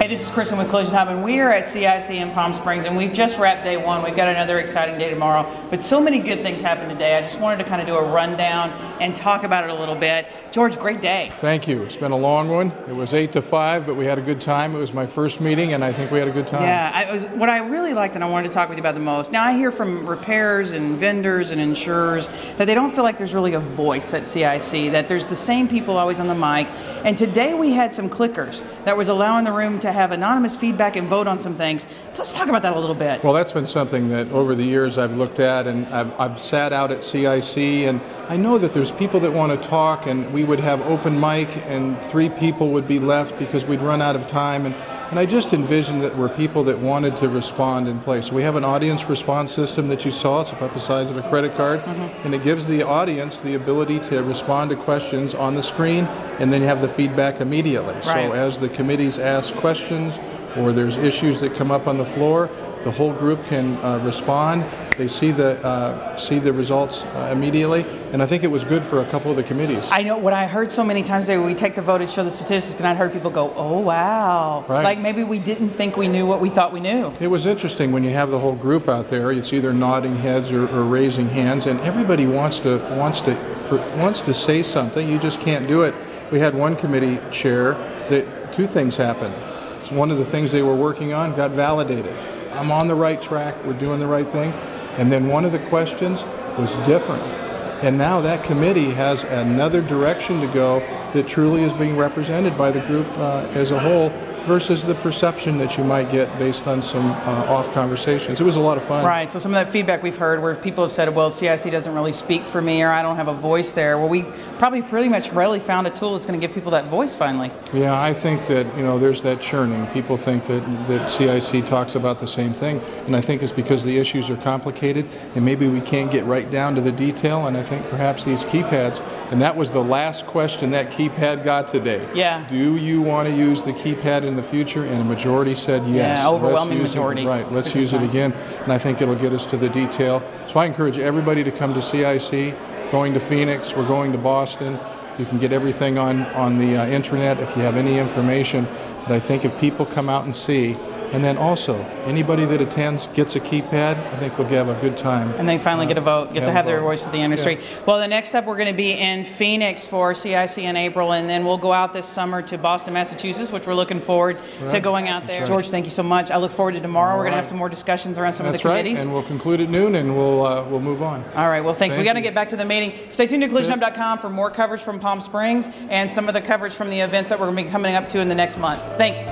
Hey, this is Kristen with Collision Hub, and we are at CIC in Palm Springs, and we've just wrapped day one. We've got another exciting day tomorrow, but so many good things happened today. I just wanted to kind of do a rundown and talk about it a little bit. George, great day. Thank you. It's been a long one. It was 8 to 5, but we had a good time. It was my first meeting, and I think we had a good time. Yeah, what I really liked and I wanted to talk with you about the most. Now, I hear from repairers and vendors and insurers that they don't feel like there's really a voice at CIC, that there's the same people always on the mic. And today we had some clickers that was allowing the room to have anonymous feedback and vote on some things. Let's talk about that a little bit. Well, that's been something that over the years I've looked at, and I've sat out at CIC, and I know that there's people that want to talk, and we would have open mic and 3 people would be left because we'd run out of time. And I just envisioned that were people that wanted to respond in place. We have an audience response system that you saw. It's about the size of a credit card, and it gives the audience the ability to respond to questions on the screen, and then you have the feedback immediately. Right. So as the committees ask questions or there's issues that come up on the floor, the whole group can respond. They see the results immediately, and I think it was good for a couple of the committees. I know what I heard so many times today, we take the vote and show the statistics, and I heard people go, oh, wow. Right. Like maybe we didn't think we knew what we thought we knew. It was interesting when you have the whole group out there. It's either nodding heads or raising hands, and everybody wants to say something. You just can't do it. We had one committee chair that 2 things happened. So one of the things they were working on got validated. I'm on the right track. We're doing the right thing. And then one of the questions was different. And now that committee has another direction to go that truly is being represented by the group as a whole, versus the perception that you might get based on some off conversations. It was a lot of fun. Right, so some of that feedback we've heard where people have said, well, CIC doesn't really speak for me, or I don't have a voice there. Well, we probably pretty much really found a tool that's going to give people that voice finally. Yeah, I think that, there's that churning. People think that CIC talks about the same thing, and I think it's because the issues are complicated, and maybe we can't get right down to the detail, and I think perhaps these keypads, and that was the last question that keypad got today. Yeah. Do you want to use the keypad in the future? And a majority said yes. Yeah, overwhelming majority. Right, let's use it again, and I think it'll get us to the detail. So I encourage everybody to come to CIC. Going to Phoenix, we're going to Boston. You can get everything on the internet if you have any information. But I think if people come out and see, and then also, anybody that attends gets a keypad, I think they'll have a good time. And they finally get a vote, get to have their voice to the industry. Yeah. Well, the next up, we're going to be in Phoenix for CIC in April, and then we'll go out this summer to Boston, Massachusetts, which we're looking forward to going out there. Right. George, thank you so much. I look forward to tomorrow. We're going to have some more discussions around some of the committees. Right, and we'll conclude at noon, and we'll move on. All right, well, thanks. We got to get back to the meeting. Stay tuned to CollisionHub.com for more coverage from Palm Springs and some of the coverage from the events that we're going to be coming up to in the next month. Thanks.